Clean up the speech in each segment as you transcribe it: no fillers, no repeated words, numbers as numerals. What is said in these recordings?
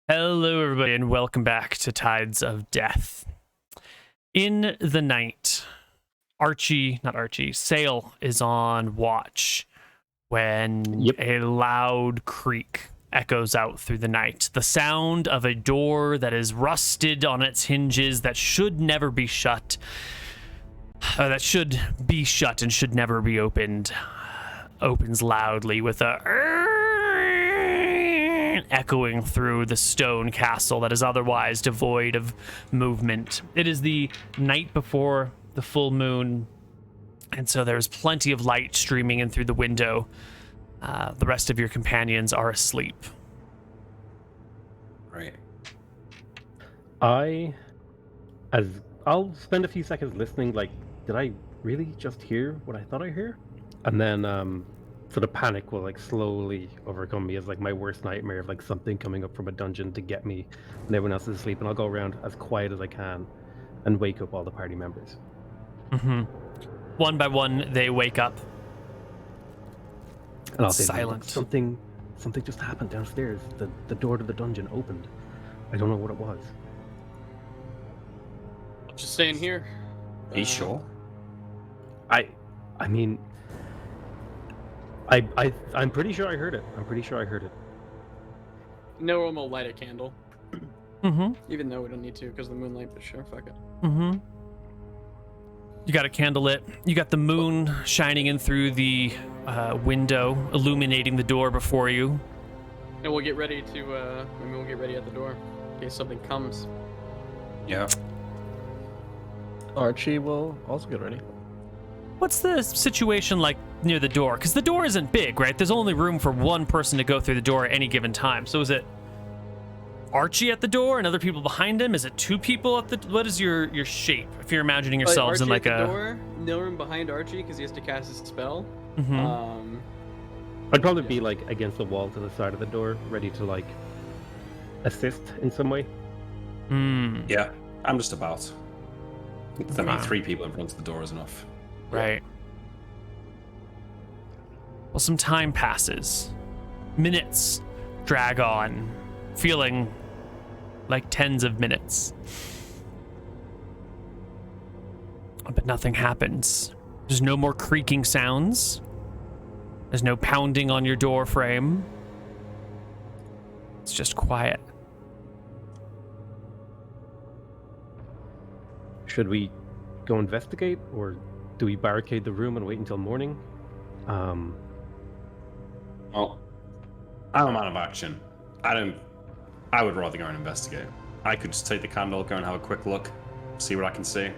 Hello, everybody, and welcome back to Tides of Death. In the night, Sail is on watch when a loud creak echoes out through the night. The sound of a door that is rusted on its hinges that should never be shut, that should be shut and should never be opened, opens loudly with a echoing through the stone castle that is otherwise devoid of movement. It is the night before the full moon, and so there's plenty of light streaming in through the window. The rest of your companions are asleep. Right. I'll spend a few seconds listening, like, did I really just hear what I thought I heard? And then sort of panic will like slowly overcome me as like my worst nightmare of like something coming up from a dungeon to get me when everyone else is asleep, and I'll go around as quiet as I can and wake up all the party members. One by one, they wake up. And I'll say, silent. Something just happened downstairs. The door to the dungeon opened. I don't know what it was. I'm just staying here. Are you sure? I mean, I'm pretty sure I heard it. No one will light a candle. Even though we don't need to because of the moonlight, but sure, fuck it. You got a candle lit. You got the moon shining in through the window, illuminating the door before you. And we'll get ready to, we'll get ready at the door in case something comes. Yeah. Archie will also get ready. What's the situation like near the door? Because the door isn't big, right? There's only room for one person to go through the door at any given time. So is it Archie at the door and other people behind him? Is it two people at the... What is your shape? If you're imagining yourselves in like Archie at a... the door, no room behind Archie because he has to cast his spell. I'd probably be like against the wall to the side of the door, ready to like assist in some way. Yeah, I'm just about. I mean, 3 people in front of the door is enough. Right. Well, some time passes. Minutes drag on, feeling like tens of minutes. But nothing happens. There's no more creaking sounds. There's no pounding on your door frame. It's just quiet. Should we go investigate, or do we barricade the room and wait until morning? Well, I'm a man of action. I would rather go and investigate. I could just take the candle, go and have a quick look, see what I can see.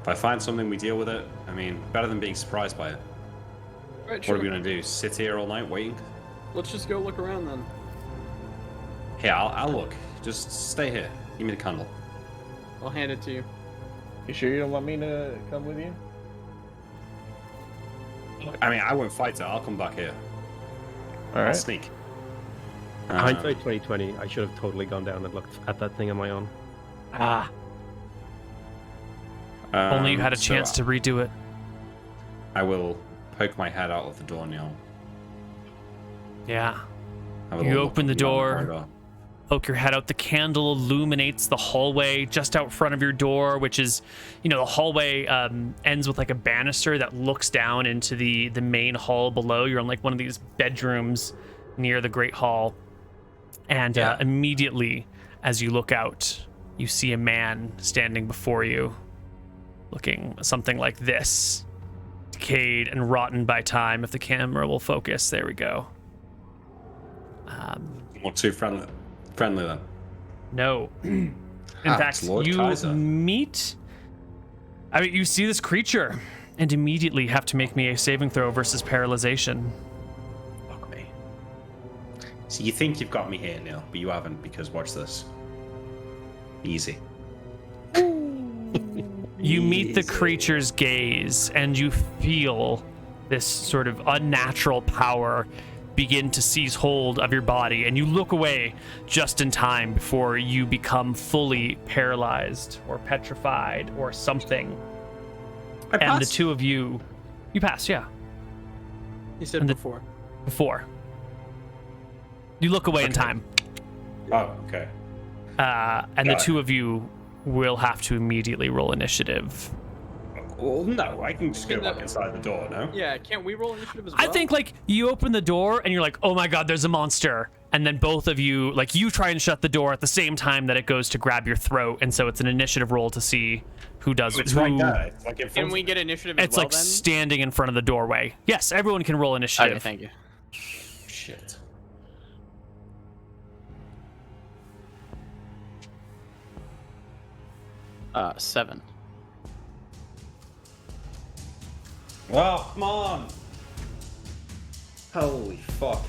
If I find something, we deal with it. I mean, better than being surprised by it. Right, sure. What are we gonna do? Sit here all night waiting? Let's just go look around then. Here, I'll look. Just stay here. Give me the candle. I'll hand it to you. You sure you don't want me to come with you? I mean, I won't fight it. I'll come back here. All I'll right. sneak. Hindsight 2020, I should have totally gone down and looked at that thing on my own. Only you had a chance to redo it. I will poke my head out of the door, Neal. Yeah. Have a You little open look the around door. corridor. Poke your head out. The candle illuminates the hallway just out front of your door, which is, the hallway ends with like a banister that looks down into the main hall below. You're in like one of these bedrooms near the Great Hall. And immediately as you look out, you see a man standing before you, looking something like this. Decayed and rotten by time. If the camera will focus, there we go. Not too friendly then. No. In fact, it's Lord you Kaiser. you see this creature and immediately have to make me a saving throw versus paralyzation. Fuck me. So you think you've got me here, Neal, but you haven't, because watch this. Easy. You meet the creature's gaze and you feel this sort of unnatural power begin to seize hold of your body, and you look away just in time before you become fully paralyzed or petrified or something. And the two of you pass, yeah. He said before. You look away in time. Oh, okay. And the Got it. two of you will have to immediately roll initiative. Well, no, I can just go back inside the door, no? Yeah, can't we roll initiative as well? I think like you open the door and you're like, oh my god, there's a monster. And then both of you, like you try and shut the door at the same time that it goes to grab your throat. And so it's an initiative roll to see who does It's who. right there. It's like in front Can of we get initiative as It's well like then? standing in front of the doorway. Yes, everyone can roll initiative. Okay, thank you. Shit. Seven. Oh, come on! Holy fuck.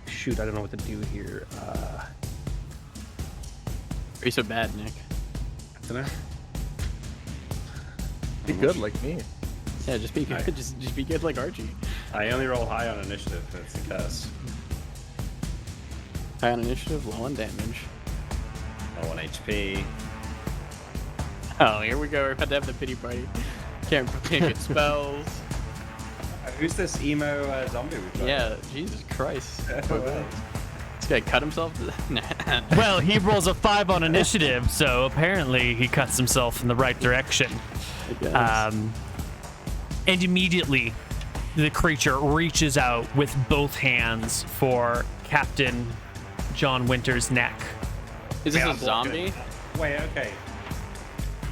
Shoot, I don't know what to do here. Are you so bad, Nick? I don't know. Be good like me. Yeah, just be good. Alright. Just be good like Archie. I only roll high on initiative, it's a curse. High on initiative, low on damage. Low on HP. Oh, here we go. We're about to have the pity party. Can't get spells. Who's this emo zombie we've got? Yeah, Jesus Christ. This guy cut himself? Nah. Well, he rolls a 5 on initiative, so apparently he cuts himself in the right direction. I guess. And immediately, the creature reaches out with both hands for Captain John Winter's neck. Is this Yeah, a I'm blocking zombie? it. Wait, okay.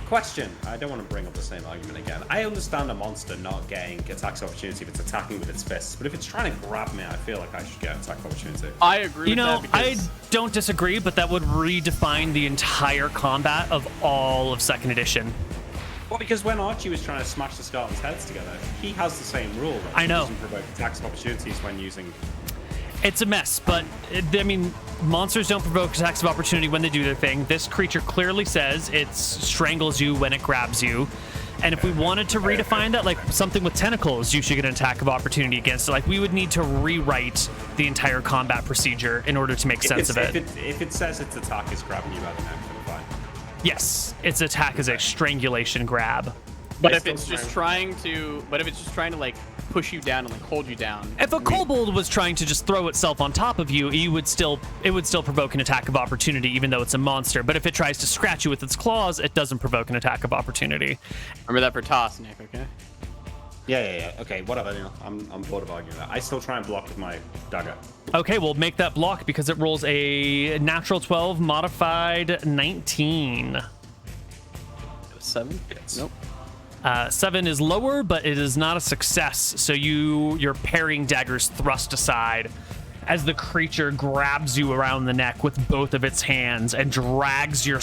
Question. I don't want to bring up the same argument again. I understand a monster not getting attacks of opportunity if it's attacking with its fists, but if it's trying to grab me, I feel like I should get attack of opportunity. I agree You with know, that I because don't disagree, but that would redefine the entire combat of all of 2nd edition. Well, because when Archie was trying to smash the skeletons' heads together, he has the same rule. That I know. He doesn't provoke attacks of opportunities when using... It's a mess, but I mean, monsters don't provoke attacks of opportunity when they do their thing. This creature clearly says it strangles you when it grabs you. And if we wanted to redefine that, like something with tentacles, you should get an attack of opportunity against it. Like we would need to rewrite the entire combat procedure in order to make sense of it. If it says its attack is grabbing you by the neck, then fine. Yes, its attack is a strangulation grab. But I if still it's just find- trying to like push you down and like hold you down. If a kobold was trying to just throw itself on top of you, it would still provoke an attack of opportunity, even though it's a monster. But if it tries to scratch you with its claws, it doesn't provoke an attack of opportunity. Remember that for toss, Nick, okay? Yeah. Okay, whatever, Neal. I'm bored of arguing that. I still try and block with my dagger. Okay, we'll make that block because it rolls a natural 12 modified 19. 7? Yes. Nope. 7 is lower, but it is not a success. So your parrying daggers thrust aside as the creature grabs you around the neck with both of its hands and drags your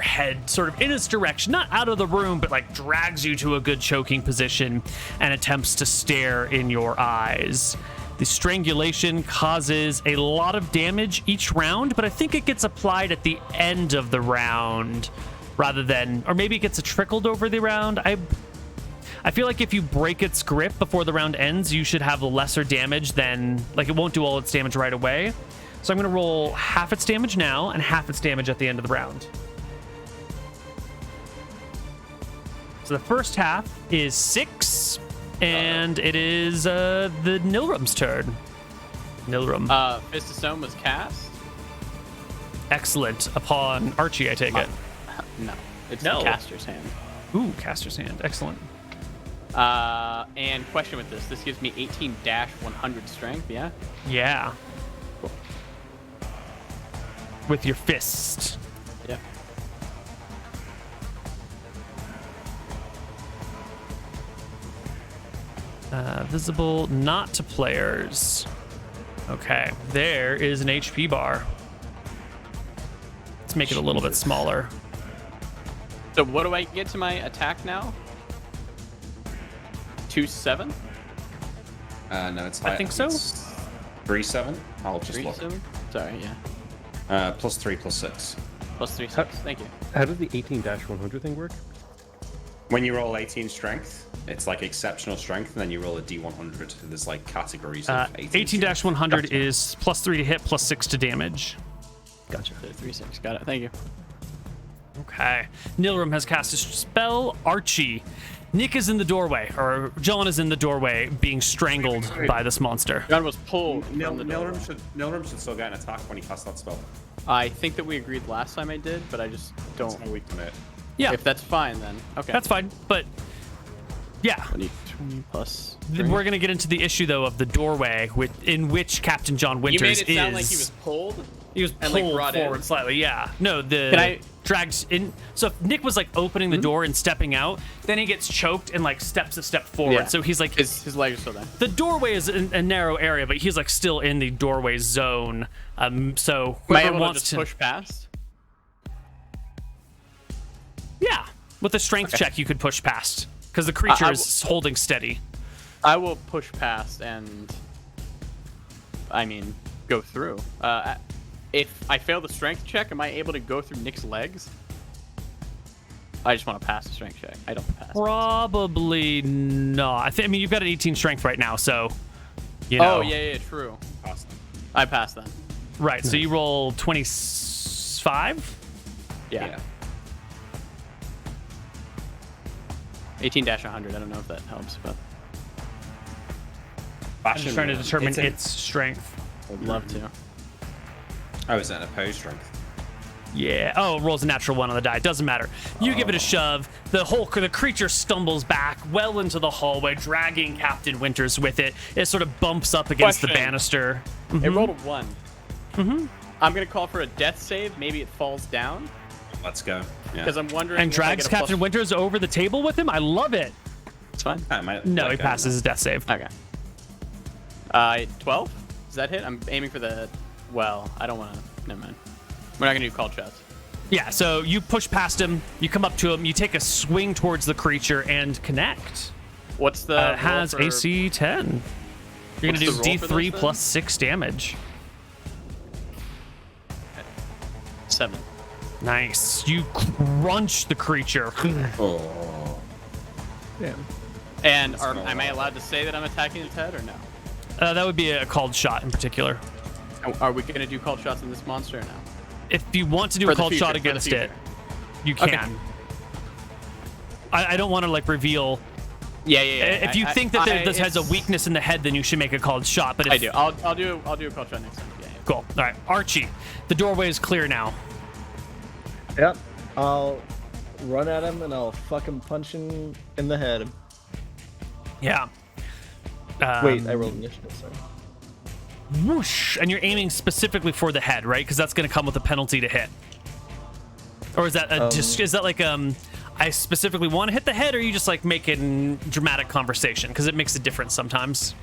head sort of in its direction, not out of the room, but like drags you to a good choking position and attempts to stare in your eyes. The strangulation causes a lot of damage each round, but I think it gets applied at the end of the round rather than, or maybe it gets trickled over the round. I feel like if you break its grip before the round ends, you should have lesser damage than, like it won't do all its damage right away. So I'm going to roll half its damage now and half its damage at the end of the round. So the first half is 6, and it is the Nilrum's turn. Nilrum. Fist of Stone was cast? Excellent. Upon Archie, I take it. No. It's No. the caster's hand. Ooh, caster's hand. Excellent. And question with this. This gives me 18-100 strength, yeah? Yeah. With your fist. Yeah. Visible not to players. Okay, there is an HP bar. Let's make it a little bit smaller. So what do I get to my attack now? 2-7? No, it's I high. think so. 3-7. I'll just look. 3-7? Sorry, yeah. +3, +6. Plus 3, 6. Thank you. How does the 18-100 thing work? When you roll 18 strength, it's like exceptional strength, and then you roll a D100. There's like categories of 18. 18-100 is +3 to hit, +6 to damage. Gotcha. So 3-6. Got it. Thank you. Okay. Nilrum has cast a spell. Archie, Nick is in the doorway, or John is in the doorway, being strangled by this monster. John was pulled. Nealrim should still get an attack when he casts that spell. I think that we agreed last time I did, but I just don't. It's no weak to it. Yeah, If that's fine, then okay. that's fine. But yeah, 20 plus. we're gonna get into the issue though of the doorway, in which Captain John Winters You made it sound is. like he was pulled. He was and, pulled like, brought forward in. slightly. Yeah. No, Can I- dragged in. So if Nick was like opening the door and stepping out, then he gets choked and like steps a step forward. Yeah. So he's like His legs are still there. the doorway is a narrow area, but he's like still in the doorway zone. So Am I whoever able to wants just to push past? yeah, with a strength check you could push past because the creature is holding steady. I will push past and, I mean, go through. If I fail the strength check, am I able to go through Nick's legs? I just want to pass the strength check. I don't pass. Probably not. I mean, you've got an 18 strength right now, so you know. Oh yeah, true. Pass them. I passed then. Right. So you roll 25. Yeah. 18-100. I don't know if that helps, but I'm just trying to determine its strength. I'd love to. Oh, is that an opposed strength? Yeah. Oh, it rolls a natural 1 on the die. Doesn't matter. You give it a shove. The creature stumbles back well into the hallway, dragging Captain Winters with it. It sort of bumps up against the Question. banister. It rolled a 1. I'm gonna call for a death save. Maybe it falls down Let's go. Yeah. because I'm wondering. And if I drags get a Captain Winters over the table with him. I love it. It's fine. No, he passes his death save. Okay. 12. Does that hit? I'm aiming for the. Well, I don't want to. Never mind. We're not gonna do called shots. Yeah, so you push past him, you come up to him, you take a swing towards the creature and connect. What's the? roll Has for- AC 10. You're going to do What's the roll for D3 those, plus 6 damage. 7. Nice. You crunch the creature. Oh. Damn. And am I allowed to say that I'm attacking its head or no? That would be a called shot in particular. Are we gonna do called shots on this monster or no? If you want to do For a the called future, shot for the against it, future. you can. Okay. I don't want to like reveal. Yeah. If you think that this has a weakness in the head, then you should make a called shot. But if, I do. I'll do a called shot next time. Yeah. Cool. All right, Archie, the doorway is clear now. Yep. I'll run at him and I'll fucking punch him in the head. Yeah. Wait, I rolled initiative, sorry. Whoosh, and you're aiming specifically for the head, right? Because that's going to come with a penalty to hit. Or is that is that like I specifically want to hit the head, or are you just like making dramatic conversation? Because it makes a difference sometimes.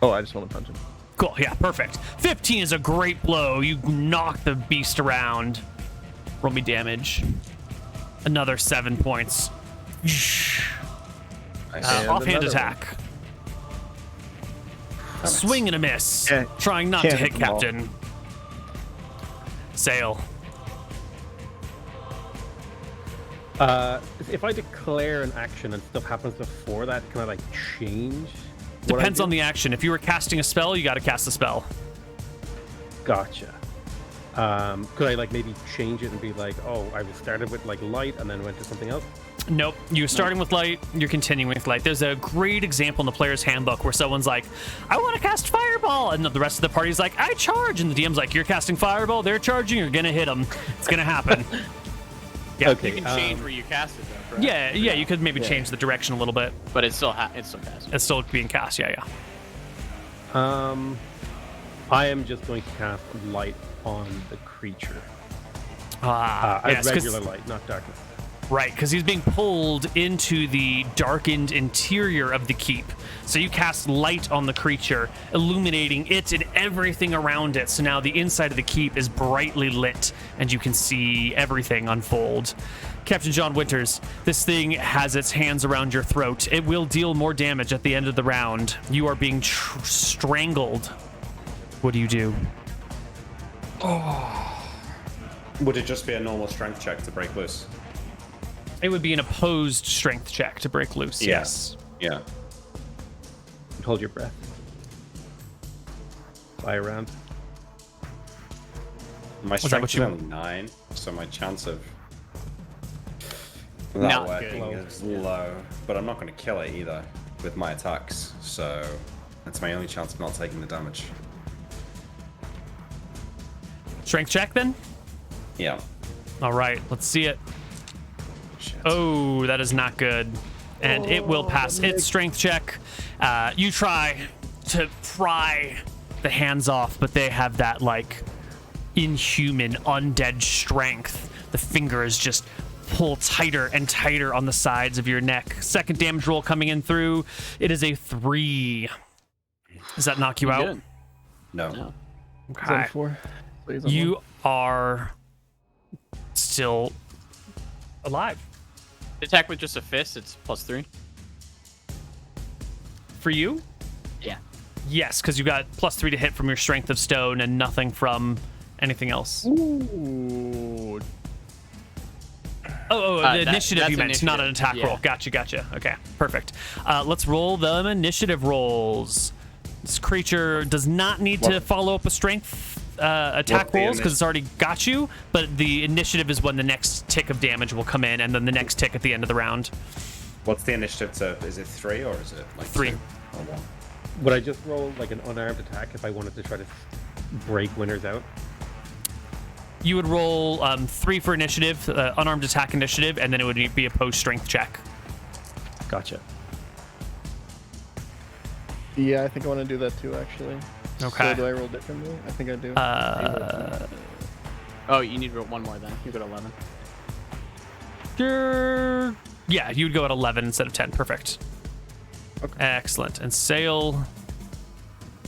Oh, I just want to punch him. Cool. Yeah, perfect. 15 is a great blow. You knock the beast around. Roll me damage. Another 7 points. And Offhand another attack. Swing and a miss. Yeah, Trying not to can't hit hit them all. Captain. Sail. If I declare an action and stuff happens before that, can I like change? what I Depends do? on the action. If you were casting a spell, you got to cast a spell. Gotcha. Could I like maybe change it and be like, oh, I was started with like light and then went to something else? Nope. You're starting with light, you're continuing with light. There's a great example in the player's handbook where someone's like, I want to cast fireball. And the rest of the party's like, I charge. And the DM's like, you're casting fireball, they're charging, you're going to hit them. It's going to happen. Yeah. Okay. You can change where you cast it though, correct? Yeah, you could maybe change the direction a little bit. But it's still cast. It's still being cast, yeah. I am just going to cast light on the creature. Yes, 'cause- regular light, not darkness. Right, because he's being pulled into the darkened interior of the keep. So you cast light on the creature, illuminating it and everything around it. So now the inside of the keep is brightly lit, and you can see everything unfold. Captain John Winters, this thing has its hands around your throat. It will deal more damage at the end of the round. You are being strangled. What do you do? would it just be a normal strength check to break loose? It would be an opposed strength check to break loose. Yes. Yeah. Hold your breath. Fly around. My that strength what is you only 9, so my chance of That Not working good. is low, but I'm not going to kill it either with my attacks, so that's my only chance of not taking the damage. Strength check then. Yeah. All right, let's see it. Shit. Oh, that is not good. And it will pass its strength check. You try to pry the hands off, but they have that, like, inhuman, undead strength. The fingers just pull tighter and tighter on the sides of your neck. Second damage roll coming in through. It is a 3. Does that knock you out? Good. No. No. He's on Okay. 4. So he's on You 1. are still alive. Attack with just a fist, it's +3. For you? Yeah. Yes, because you got +3 to hit from your strength of stone and nothing from anything else. Ooh. Oh, the initiative that's you meant, not an initiative, attack yeah. roll. Gotcha. Okay, perfect. Let's roll the initiative rolls. This creature does not need to follow up a strength attack What's the rolls because it's already got you, but the initiative is when the next tick of damage will come in, and then the next tick at the end of the round. What's the initiative to? Is it 3 or is it like 3? 2 or 1? Would I just roll like an unarmed attack if I wanted to try to break winners out? You would roll 3 for initiative, unarmed attack initiative, and then it would be a post strength check. Gotcha. Yeah, I think I want to do that too, actually. Okay. So do I roll differently? I think I do. Oh, you need to roll one more then. You got 11. Sure. Yeah, you would go at 11 instead of 10. Perfect. Okay. Excellent. And Sail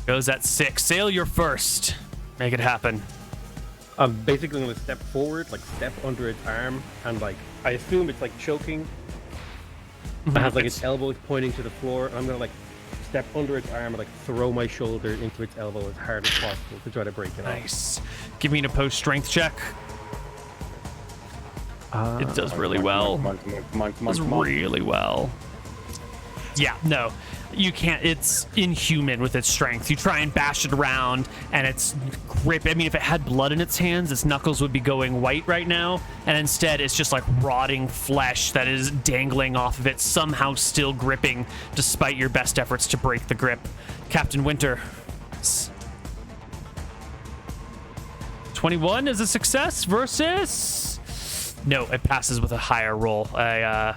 goes at 6. Sail, you're first. Make it happen. I'm basically going to step forward, like step under its arm, and like I assume it's like choking. It has like its elbows pointing to the floor, and I'm going to like step under its arm and like throw my shoulder into its elbow as hard as possible to try to break it off. Nice. Give me an opposed strength check. It does really well. Does really well. Yeah, no, you can't. It's inhuman with its strength. You try and bash it around, and its grip. I mean, if it had blood in its hands, its knuckles would be going white right now. And instead, it's just like rotting flesh that is dangling off of it, somehow still gripping, despite your best efforts to break the grip. Captain Winter. 21 is a success versus. No, it passes with a higher roll. What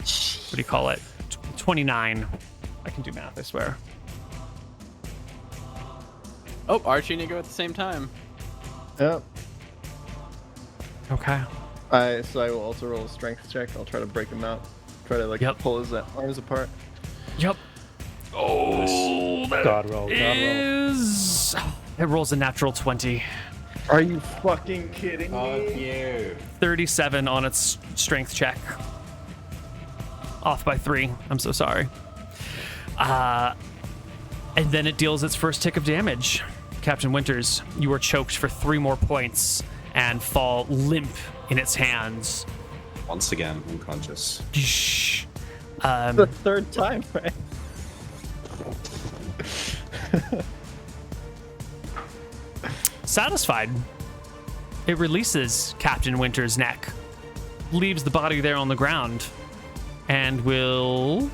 do you call it? 29. I can do math, I swear. Oh, Archie and Nico at the same time. Yep. Okay. So I will also roll a strength check. I'll try to break him out. Try to like Yep. pull his arms apart. Yep. Oh, that God roll. is... It rolls a natural 20. Are you fucking kidding me? you. 37 on its strength check. Off by 3. I'm so sorry. And then it deals its first tick of damage. Captain Winters, you are choked for 3 more points and fall limp in its hands. Once again, unconscious. Shh. The third time, right? Satisfied, it releases Captain Winter's neck, leaves the body there on the ground, and will...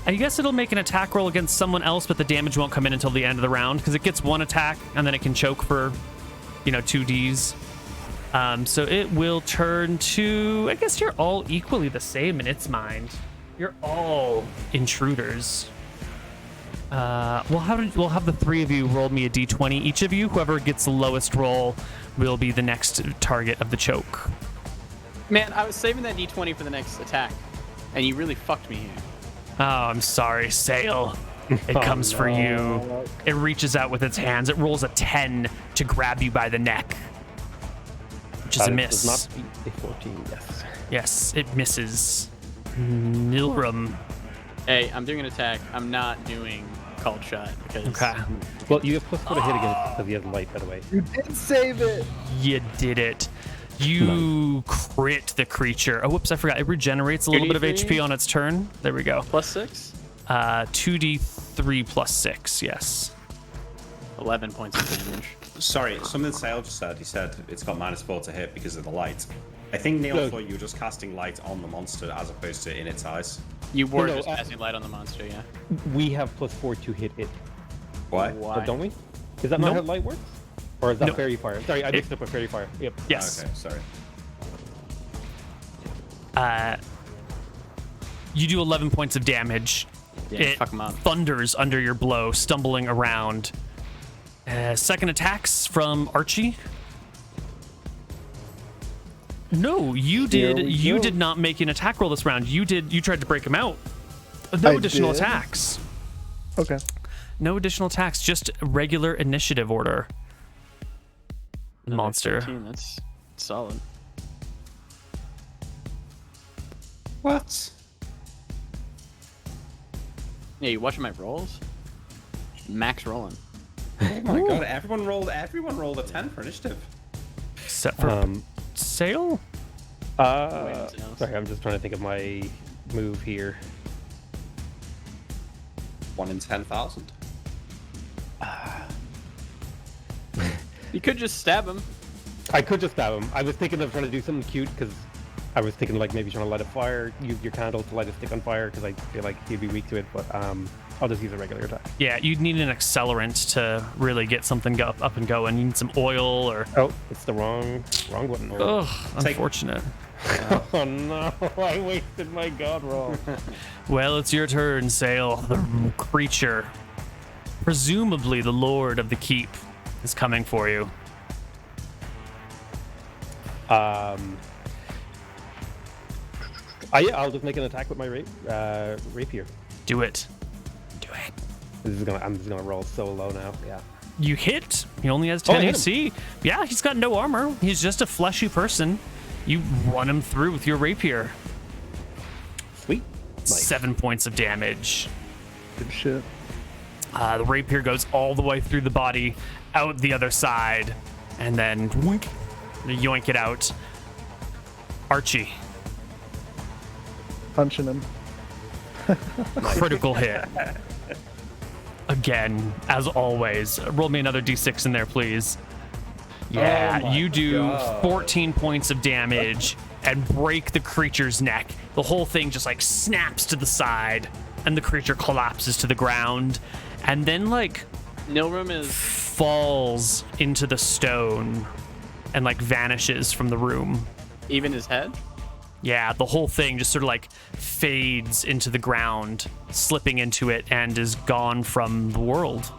I guess it'll make an attack roll against someone else, but the damage won't come in until the end of the round, because it gets 1 attack, and then it can choke for, 2Ds. So it will turn to... I guess you're all equally the same in its mind. You're all intruders. We'll have the 3 of you roll me a d20 each of you. Whoever gets the lowest roll will be the next target of the choke. Man, I was saving that d20 for the next attack, and you really fucked me here. Oh, I'm sorry, Sail. It comes for you. It reaches out with its hands. It rolls a 10 to grab you by the neck, which is a miss. Does not beat a 14, yes. Yes, it misses. Nilram. Hey, I'm doing an attack. I'm not doing called shot because Okay. Well, you have +4 to hit against because he has light, by the way. You did save it. You did it. You crit the creature. Oh, whoops, I forgot. It regenerates a little bit of 2d3? HP on its turn. There we go. +6, 2d3 plus 6, yes. 11 points of damage. Sorry, something Sale just said. He said it's got -4 to hit because of the light. I think Neal No. thought you were just casting light on the monster as opposed to in its eyes. You were No, just casting light on the monster, yeah. We have +4 to hit it, Why? or don't we? Is that not Nope. how light works? Or is that Nope. fairy fire? Sorry, I mixed up with fairy fire. Yep. Yes. Okay, sorry. You do 11 points of damage. Yeah, It fuck him up. thunders under your blow, stumbling around. Second attacks from Archie. No, you Here did. we You go. did not make an attack roll this round. You did. You tried to break him out. No I additional did. attacks. Okay. No additional attacks. Just regular initiative order. Monster. 13, that's solid. What? Yeah, you watching my rolls? Max rolling. Oh my god! Everyone rolled a 10 for initiative. Except for Sale. Sorry, I'm just trying to think of my move here. 1 in 10,000. You could just stab him. I could just stab him. I was thinking of trying to do something cute because I was thinking like maybe trying to light a fire, use your candle to light a stick on fire because I feel like he'd be weak to it. But I'll just use a regular attack. Yeah, you'd need an accelerant to really get something up and going. You need some oil or. Oh, it's the wrong button. Ugh, Take- unfortunate. Oh no! I wasted my god roll. Well, it's your turn, Sale. The creature, presumably the lord of the keep, is coming for you. I'll just make an attack with my rapier. Do it. Do it. I'm just gonna roll so low now. Yeah. You hit. He only has Oh, I 10 hit AC. Yeah, he's got no armor. He's just a fleshy person. You run him through with your rapier. Sweet. Nice. 7 points of damage. Good shit. The rapier goes all the way through the body, out the other side, and then wink, yoink it out. Archie, Punching him. critical hit. Again, as always. Roll me another d6 in there, please. Yeah, Oh my you do God. 14 points of damage and break the creature's neck. The whole thing just like snaps to the side, and the creature collapses to the ground, and then like Nilrum is falls into the stone and like vanishes from the room. even his head. Yeah, the whole thing just sort of like fades into the ground, slipping into it, and is gone from the world.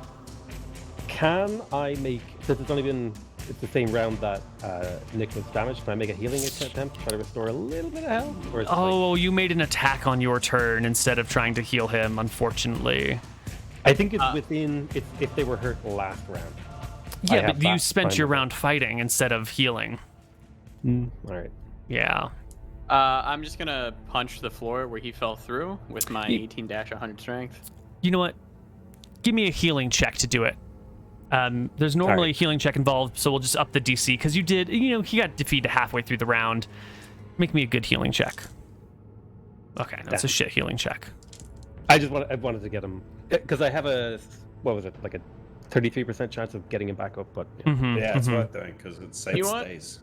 Can I make, since it's the same round that Nick was damaged, can I make a healing attempt to try to restore a little bit of health? Or is it like, Oh, you made an attack on your turn instead of trying to heal him, unfortunately. I think it's within, if they were hurt last round. I Yeah, have but you that spent kind your of- round fighting instead of healing. All right. Yeah. I'm just gonna punch the floor where he fell through with my 18-100 strength. You know what? Give me a healing check to do it. There's normally a Alright. healing check involved, so we'll just up the DC because he got defeated halfway through the round. Make me a good healing check. Okay, that's a shit healing check. I wanted to get him, because I have what was it, like a 33% chance of getting him back up, but yeah. Mhm, Yeah, it's mhm. worth doing because it saves You want- days.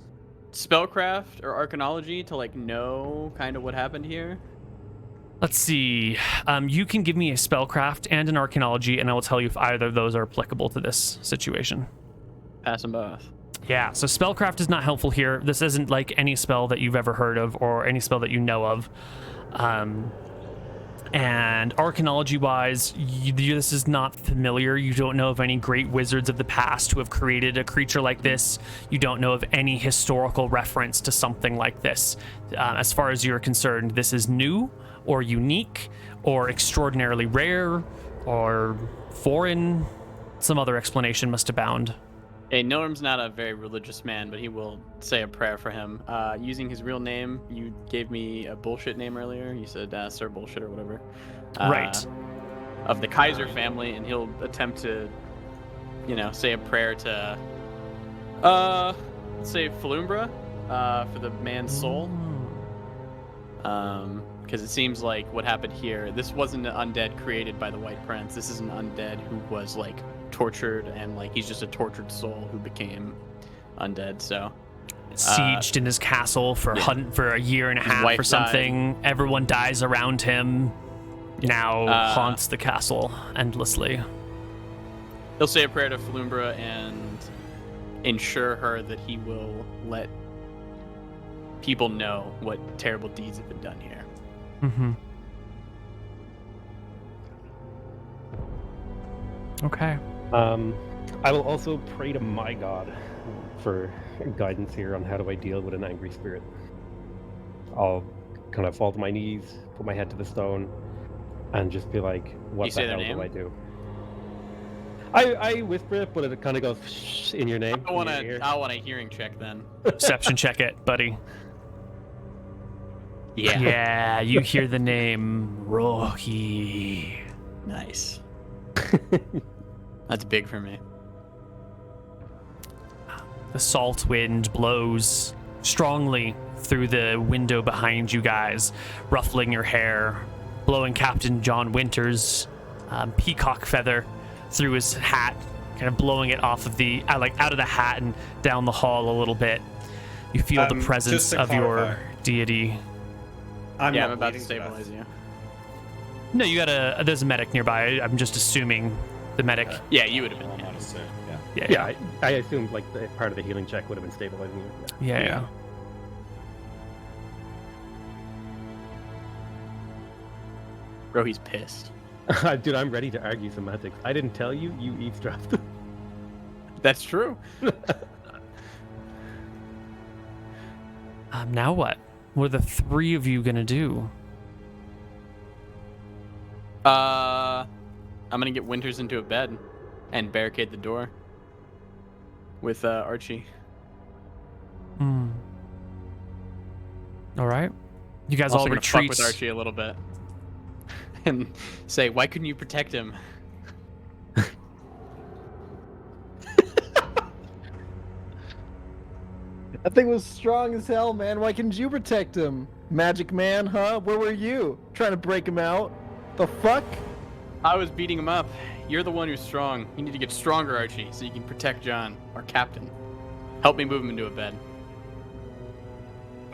Spellcraft or Arcanology to like know kind of what happened here. Let's see. You can give me a spellcraft and an arcanology, and I will tell you if either of those are applicable to this situation. Pass them both. Yeah, so spellcraft is not helpful here. This isn't like any spell that you've ever heard of or any spell that you know of. And arcanology-wise, this is not familiar. You don't know of any great wizards of the past who have created a creature like this. You don't know of any historical reference to something like this. As far as you're concerned, this is new or unique or extraordinarily rare or foreign. Some other explanation must abound. Hey, Nilrum's not a very religious man, but he will say a prayer for him. Using his real name, you gave me a bullshit name earlier. You said Sir Bullshit or whatever. Right. Of the Kaiser family, and he'll attempt to, say a prayer to, say Falumbra, for the man's soul. Because it seems like what happened here, this wasn't an undead created by the White Prince. This is an undead who was like tortured, and like he's just a tortured soul who became undead. So sieged in his castle for a year and a half wife or something. Everyone dies around him. Now haunts the castle endlessly. He'll say a prayer to Falumbra and ensure her that he will let people know what terrible deeds have been done here. Mm-hmm. Okay. I will also pray to my god for guidance here on how do I deal with an angry spirit. I'll kind of fall to my knees, put my head to the stone, and just be like, what the hell do I do? I whisper it, but it kind of goes in your name. I want a hearing check then. Perception check it, buddy. Yeah. Yeah, you hear the name Rohi. Nice. That's big for me. The salt wind blows strongly through the window behind you guys, ruffling your hair, blowing Captain John Winter's peacock feather through his hat, kind of blowing it off of the out of the hat and down the hall a little bit. You feel the presence of your deity. I'm about to stabilize you. No, you got there's a medic nearby. I'm just assuming the medic. Yeah, you would have been. Yeah. I assumed like the part of the healing check would have been stabilizing you. Yeah. Bro, he's pissed. Dude, I'm ready to argue semantics. I didn't tell you, you eavesdropped. That's true. Now what? What are the three of you gonna do? I'm gonna get Winters into a bed and barricade the door with Archie. All right. You guys Also all gonna retreat. fuck with Archie a little bit and say, "Why couldn't you protect him?" That thing was strong as hell, man. Why couldn't you protect him? Magic man, huh? Where were you? Trying to break him out? The fuck? I was beating him up. You're the one who's strong. You need to get stronger, Archie, so you can protect John, our captain. Help me move him into a bed.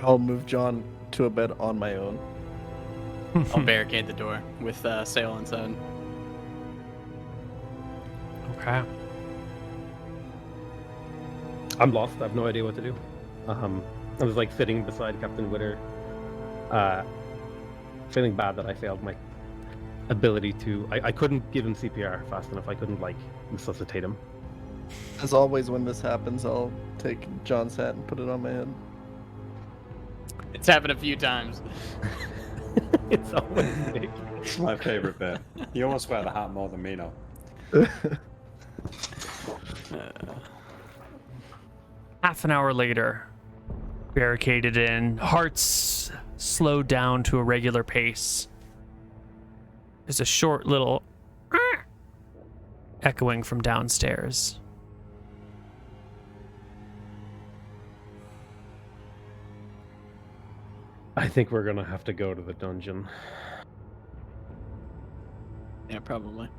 I'll move John to a bed on my own. I'll barricade the door with Sail inside. Okay. I'm lost. I have no idea what to do. I was like sitting beside Captain Witter, feeling bad that I failed my ability to. I couldn't give him CPR fast enough. I couldn't like resuscitate him. As always, when this happens, I'll take John's hat and put it on my head. It's happened a few times. It's always big. It's my favorite bit. You almost wear the hat more than me now. Half an hour later, barricaded in, hearts slowed down to a regular pace. There's a short little echoing from downstairs. I think we're gonna have to go to the dungeon. Yeah, probably.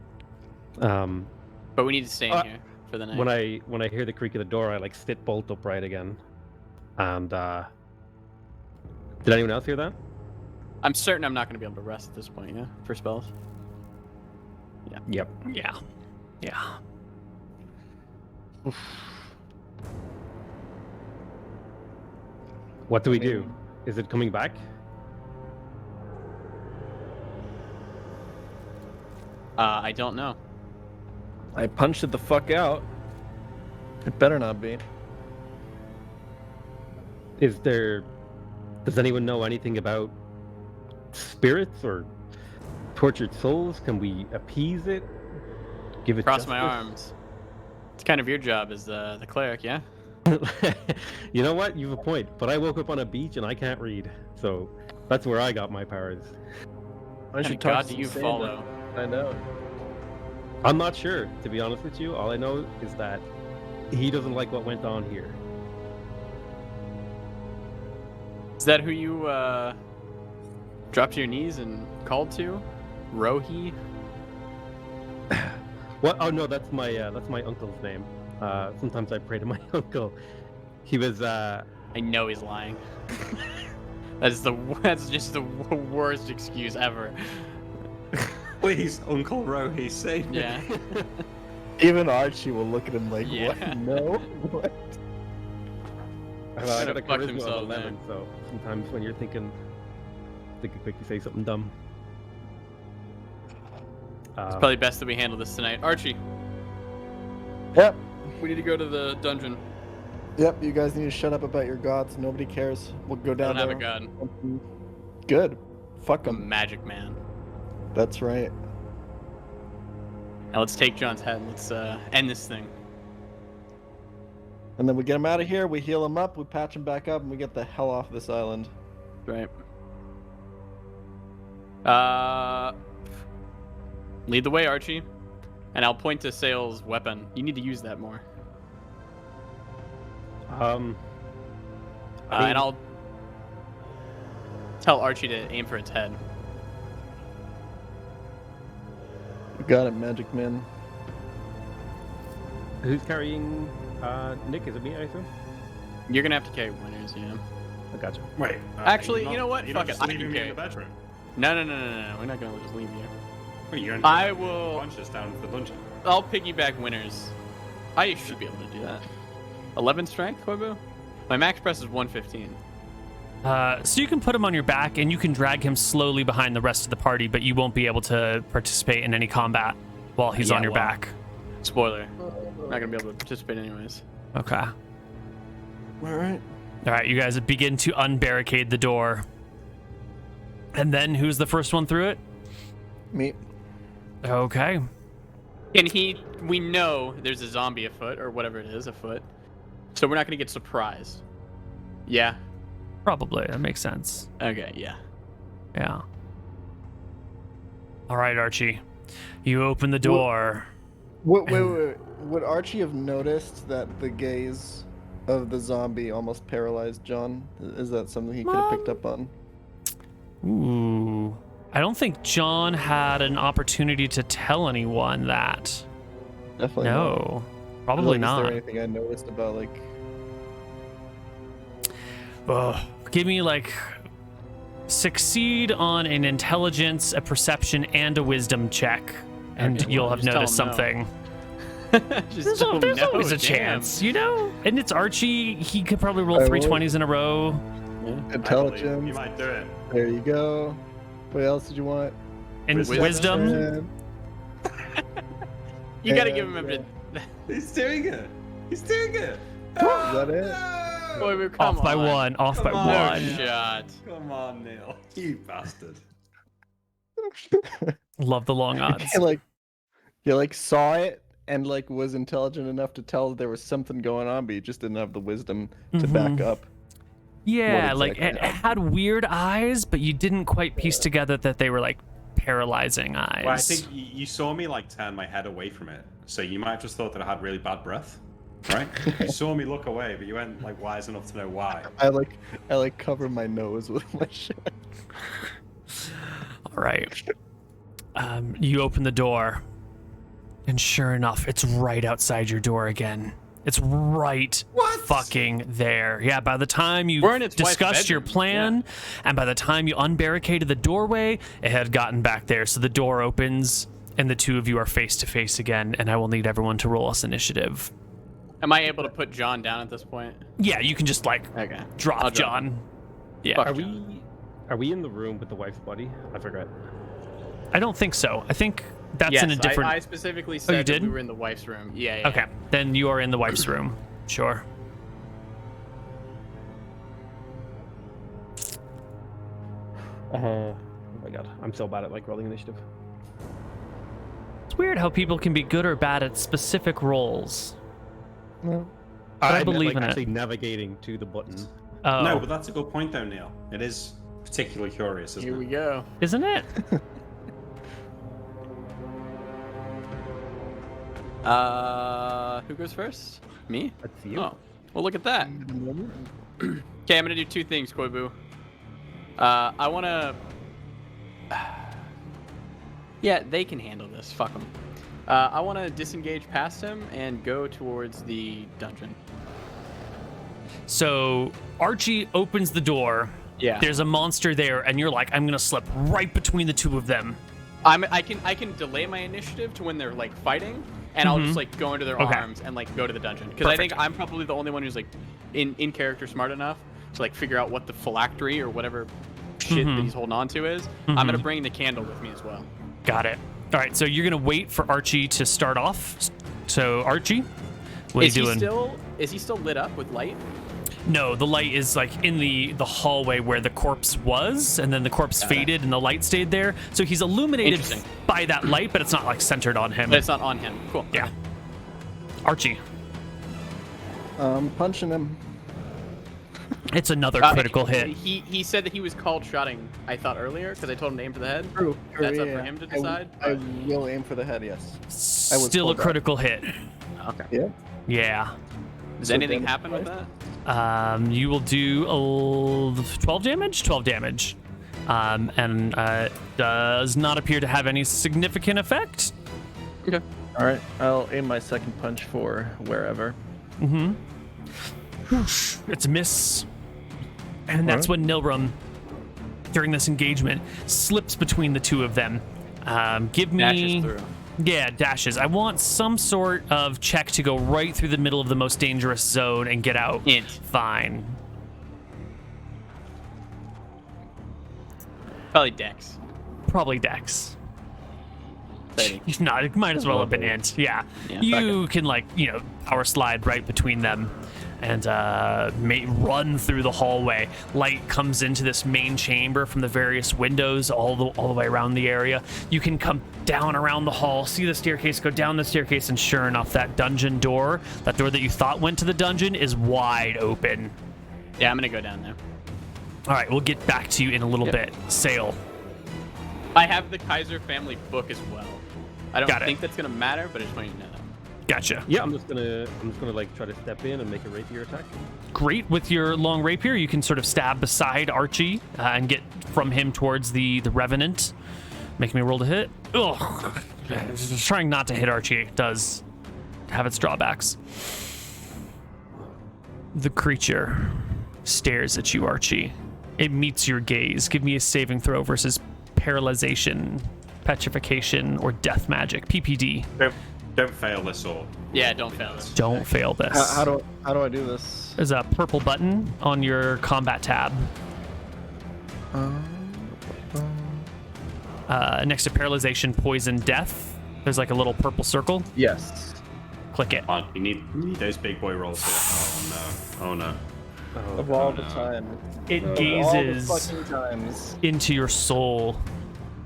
Um, But we need to stay in here for the night. when I hear the creak of the door, I like sit bolt upright again. And did anyone else hear that? I'm certain I'm not going to be able to rest at this point, yeah? For spells? Yeah. Yep. Yeah. What do we do? Is it coming back? I don't know. I punched it the fuck out. It better not be. Does anyone know anything about spirits or tortured souls? Can we appease it? Give it Cross my justice? arms. It's kind of your job as the cleric, yeah? You know what? You have a point. But I woke up on a beach and I can't read. So that's where I got my powers. I What should God talk to do you some follow? I know. I'm not sure, to be honest with you. All I know is that he doesn't like what went on here. Is that who you dropped to your knees and called to? Rohi? What? Oh no, that's my uncle's name. Sometimes I pray to my uncle. He was I I know he's lying. That's just the worst excuse ever. Please, Uncle Rohi, save me. Yeah. Even Archie will look at him like, Yeah. what? No? What? I Gonna got a fuck charisma of himself 11, so sometimes when you're thinking quick, you say something dumb. It's probably best that we handle this tonight. Archie, Yep. we need to go to the dungeon. Yep, you guys need to shut up about your gods. Nobody cares. We'll go I down don't have there. a god. Good. Fuck I'm a them. magic man. That's right. Now let's take John's head. Let's end this thing. And then we get him out of here, we heal him up, we patch him back up, and we get the hell off this island. Right. Lead the way, Archie. And I'll point to Sail's weapon. You need to use that more. I And I'll tell Archie to aim for its head. You got it, Magic Man. who's carrying Nick? Is it me, I assume? You're gonna have to carry winners, yeah. I gotcha. Wait. Actually, you're you know what? You're Fuck not it, just I leaving can me carry in the bedroom. No. We're not gonna just leave you. Wait, you're I will. punch us down to the dungeon. I'll piggyback winners. I should be able to do that. 11 strength, Koibu? My max press is 115. So you can put him on your back and you can drag him slowly behind the rest of the party, but you won't be able to participate in any combat while he's Yeah, on your well. back. Spoiler. Not gonna be able to participate anyways. Okay. Alright. All right, you guys begin to unbarricade the door. And then who's the first one through it? Me. Okay. And we know there's a zombie afoot, or whatever it is, afoot. So we're not gonna get surprised. Yeah? Probably. That makes sense. Okay, yeah. Yeah. All right, Archie. You open the door. Wait. Would Archie have noticed that the gaze of the zombie almost paralyzed John? Is that something he could have picked up on? Ooh. I don't think John had an opportunity to tell anyone that. Definitely No. not. Probably Is not. there anything I noticed about, like... Ugh. Give me succeed on an intelligence, a perception, and a wisdom check, and Okay, you'll well, have just tell noticed him no. something. Just There's don't always know, a damn. chance, you know? And it's Archie. He could probably roll I three will. 20s in a row. Intelligence. You might do it. There you go. What else did you want? And Wisdom. wisdom. You gotta give him a bit. He's doing it. He's doing it. Is that it? Boy, come Off by on. one. Off by Come on. one. No shot. Come on, Neal. You bastard. Love the long odds. You saw it and was intelligent enough to tell that there was something going on, but you just didn't have the wisdom to back up. Yeah, What it exactly had weird eyes, but you didn't quite piece together that they were paralyzing eyes. Well, I think you saw me turn my head away from it, so you might have just thought that I had really bad breath, right? You saw me look away, but you weren't wise enough to know why. I cover my nose with my shirt. All right. You open the door, and sure enough, it's right outside your door again. It's right fucking there. Yeah, by the time you We're in its wife's discussed your bedroom. plan, and by the time you unbarricaded the doorway, it had gotten back there. So the door opens, and the two of you are face to face again, and I will need everyone to roll us initiative. Am I able to put John down at this point? Yeah, you can just Okay. drop I'll drop John. Yeah. Fuck. Are we in the room with the wife's body? I forgot. I don't think so. I think that's Yes, in a different. I specifically said that did? we were in the wife's room. Yeah. Okay, then you are in the wife's room. Sure. Oh my god, I'm so bad at rolling initiative. It's weird how people can be good or bad at specific roles. No. I meant, believe in it. actually navigating to the button. Oh, No, but that's a good point, though, Neal. It is particularly curious, isn't Here it? we go. isn't it? Who goes first? Me? That's you. Oh, well, look at that. Okay, I'm gonna do two things, Koibu. I wanna. Yeah, they can handle this. Fuck them. I wanna disengage past him and go towards the dungeon. So Archie opens the door. Yeah. There's a monster there, and you're like, I'm gonna slip right between the two of them. I can delay my initiative to when they're like fighting, and I'll just like go into their arms and like go to the dungeon, because I think I'm probably the only one who's like in character smart enough to like figure out what the phylactery or whatever shit that he's holding on to is. I'm gonna bring the candle with me as well. Got it. All right, so you're gonna wait for Archie to start off. So Archie, what are you doing? Is he still lit up with light? No, the light is like in the hallway where the corpse was, and then the corpse faded and the light stayed there. So he's illuminated by that light, but it's not like centered on him. But it's not on him. Cool. Yeah. Archie. Punching him. It's another critical hit. He said that he was called shotting, I thought earlier, because I told him to aim for the head. True. That's up for him to decide. I will aim for the head, yes. Still a critical hit. Okay. Yeah. Yeah. Does anything happen with that? You will do 12 damage? 12 damage. And does not appear to have any significant effect. Okay. All right. I'll aim my second punch for wherever. It's a miss. And that's when Nilrum, during this engagement, slips between the two of them. Give me... Dashes through. Yeah, dashes. I want some sort of check to go right through the middle of the most dangerous zone and get out. Fine. Probably Dex. Probably Dex. Exciting. Not, it might as well have been int. Yeah. You can, like, power slide right between them and run through the hallway. Light comes into this main chamber from the various windows all the way around the area. You can come down around the hall, see the staircase, go down the staircase, and sure enough, that dungeon door, that door that you thought went to the dungeon, is wide open. Yeah, I'm gonna go down there. All right, we'll get back to you in a little bit. Sail. I have the Kaiser family book as well. I don't Got it. think that's gonna matter, but I just want you to know that. Gotcha. Yeah, I'm just gonna like try to step in and make a rapier attack. Great. With your long rapier, you can sort of stab beside Archie and get from him towards the revenant. Make me roll to hit. Ugh. Just trying not to hit Archie does have its drawbacks. The creature stares at you, Archie. It meets your gaze. Give me a saving throw versus paralyzation, petrification, or death magic. PPD. Don't fail this sword. Yeah, don't fail this. Don't fail this. How do I do this? There's a purple button on your combat tab. Next to paralyzation, poison, death, there's like a little purple circle. Yes. Click it. Come on, you need those big boy rolls here. Oh no. Of all the time. It All the gazes fucking times. into your soul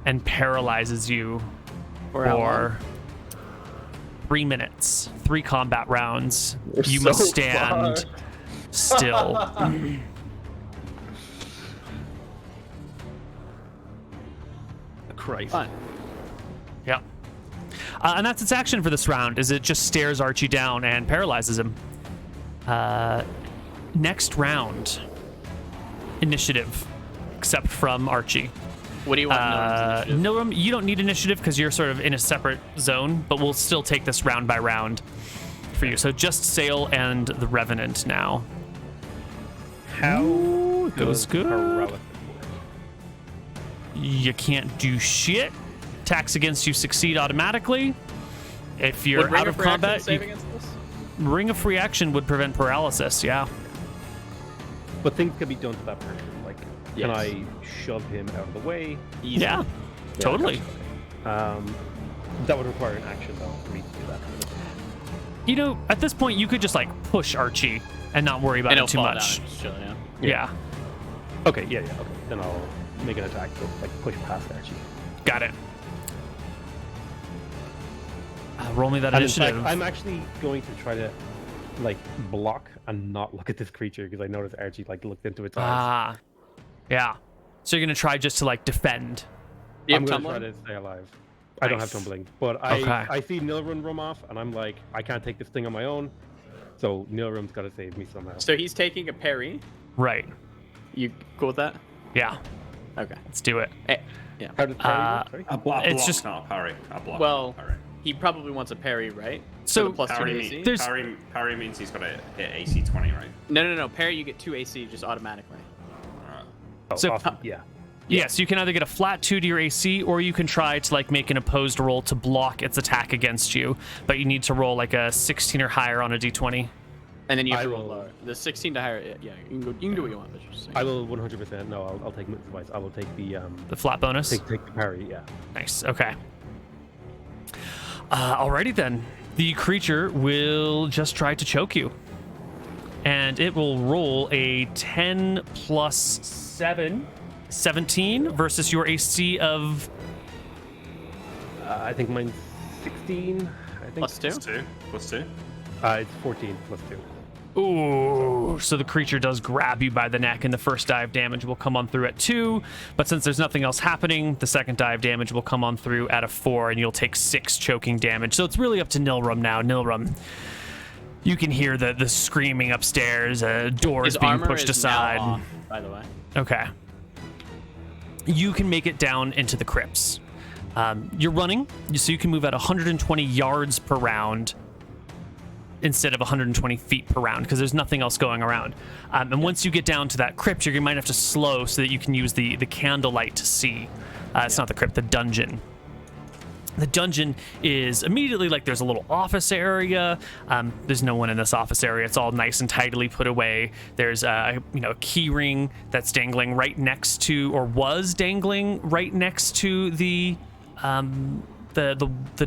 and paralyzes you for 3 minutes, 3 combat rounds. We're You so must stand far. still. Christ. Fine. Yeah. And that's its action for this round, is it just stares Archie down and paralyzes him. Next round. Initiative. Except from Archie. What do you want? Nilrum's initiative? Nilrum, you don't need initiative because you're sort of in a separate zone, but we'll still take this round by round for you. So just Sail and the Revenant now. How goes good. paralysis work? You can't do shit. Attacks against you succeed automatically. If you're Would Ring out of Reaction combat, save against this? Ring of Free Action would prevent paralysis, yeah. But things can be done to that person. Like, Yes. can I shove him out of the way? Easy. Yeah, totally. That would require an action though for me to do that. You know, at this point, you could just like push Archie and not worry about And it it'll too fall much. down and just chill, yeah. Yeah, Okay, yeah. Okay, then I'll make an attack to like push past Archie. got it. Roll me that And in fact, initiative. I'm actually going to try to like block and not look at this creature because I noticed Archie like looked into its eyes. Ah, yeah. So you're gonna try just to like defend. You I'm have going to try tumbling? to stay alive. I don't have Nice. tumbling, but Okay. I see Nilrun roam off, and I'm like, I can't take this thing on my own. So Nilrun's got to save me somehow. So he's taking a parry. Right. You cool with that? Yeah. Okay. Let's do it. Eh, yeah. How does parry work? Sorry? A block, It's block, just- not a parry. A block, Well, not a parry. he probably wants a parry, right? So- For the plus 2 Parry, AC? There's- parry means he's got to hit AC 20, right? No. Parry, you get 2 AC just automatically. Oh, So- awesome. Yeah. Yeah, so you can either get a flat 2 to your AC, or you can try to like make an opposed roll to block its attack against you, but you need to roll like a 16 or higher on a d20. And then you have I to roll will- lower. The 16 to higher, yeah, you can do what you want. But just saying. I will 100%. No, I'll take Moon's advice. I will take the The flat bonus. take the parry. Yeah. Nice. Okay. Alrighty then. The creature will just try to choke you, and it will roll a 10 plus 7, 17 versus your AC of I think mine's 16. I think Plus 2? Plus 2. It's 14 plus 2. Ooh, so the creature does grab you by the neck, and the first dive damage will come on through at 2. But since there's nothing else happening, the second dive damage will come on through at a 4, and you'll take 6 choking damage. So it's really up to Nilrum now. Nilrum, you can hear the screaming upstairs, doors His being armor pushed is aside. now off, by the way. Okay. You can make it down into the crypts. You're running, so you can move at 120 yards per round instead of 120 feet per round, because there's nothing else going around. And once you get down to that crypt, you might have to slow so that you can use the candlelight to see. It's not the crypt, the dungeon. The dungeon is immediately like there's a little office area. There's no one in this office area. It's all nice and tidily put away. There's a key ring that's dangling right next to, or was dangling right next to the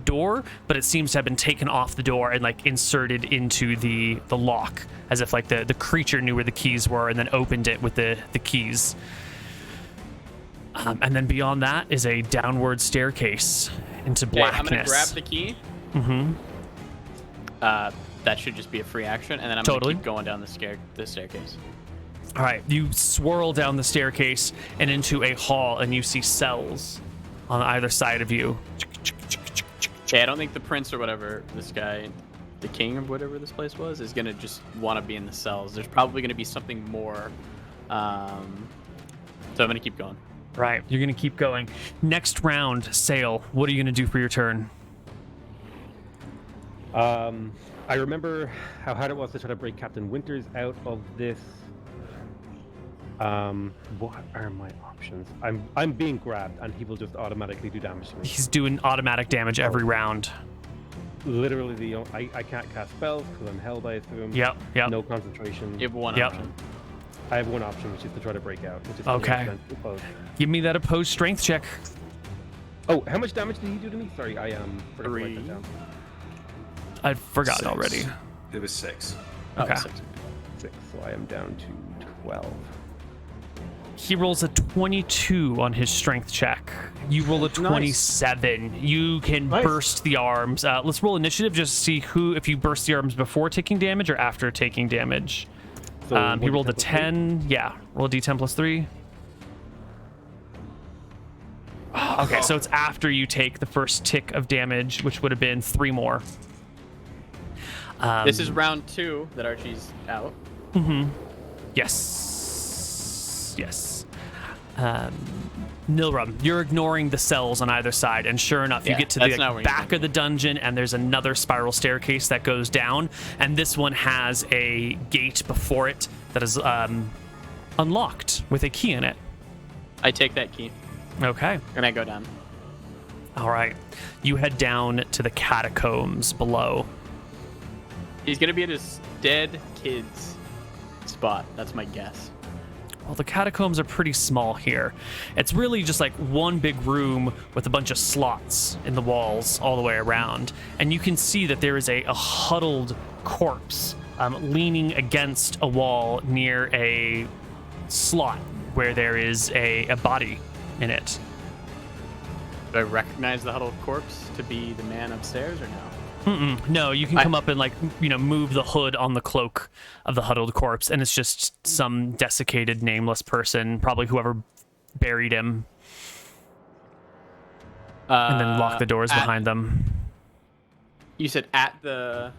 door, but it seems to have been taken off the door and like inserted into the lock, as if like the creature knew where the keys were and then opened it with the keys. And then beyond that is a downward staircase into Okay, blackness. I'm gonna grab the key. Mm-hmm. That should just be a free action, and then I'm Totally. gonna keep going down the staircase. All right, you swirl down the staircase and into a hall, and you see cells on either side of you. Okay, I don't think the prince or whatever, this guy, the king or whatever this place was, is gonna just want to be in the cells. There's probably gonna be something more. So I'm gonna keep going. Right, you're gonna keep going. Next round, Sail. What are you gonna do for your turn? I remember how hard it was to try to break Captain Winters out of this. What are my options? I'm being grabbed, and he will just automatically do damage to me. He's doing automatic damage every round. Literally, I can't cast spells because I'm held, I assume. Yep. No concentration. You have one Yep. option. I have one option, which is to try to break out. Which is Okay. Give me that opposed strength check. Oh, how much damage did he do to me? Sorry, I forgot to write that 3. down. I've forgotten 6. already. It was 6. Okay. 6. 6, so I am down to 12. He rolls a 22 on his strength check. You roll a 27. You can Nice. burst the arms. Let's roll initiative just to see if you burst the arms before taking damage or after taking damage. So He rolled a 1d10 plus 3? 10. Yeah, roll a d10 plus 3. Okay, so it's after you take the first tick of damage, which would have been 3 more. This is round 2 that Archie's out. Yes. Yes. Nilrum, you're ignoring the cells on either side, and sure enough, you Yeah, get to that's the not where you back want of the dungeon, and there's another spiral staircase that goes down, and this one has a gate before it that is unlocked with a key in it. I take that key Okay. and I go down. All right. You head down to the catacombs below. He's gonna be at his dead kid's spot. That's my guess. Well, the catacombs are pretty small here. It's really just like one big room with a bunch of slots in the walls all the way around. And you can see that there is a huddled corpse leaning against a wall near a slot where there is a body in it. Do I recognize the huddled corpse to be the man upstairs or no? No, you can come up and move the hood on the cloak of the huddled corpse, and it's just some desiccated, nameless person, probably whoever buried him, and then lock the doors behind them. You said at the.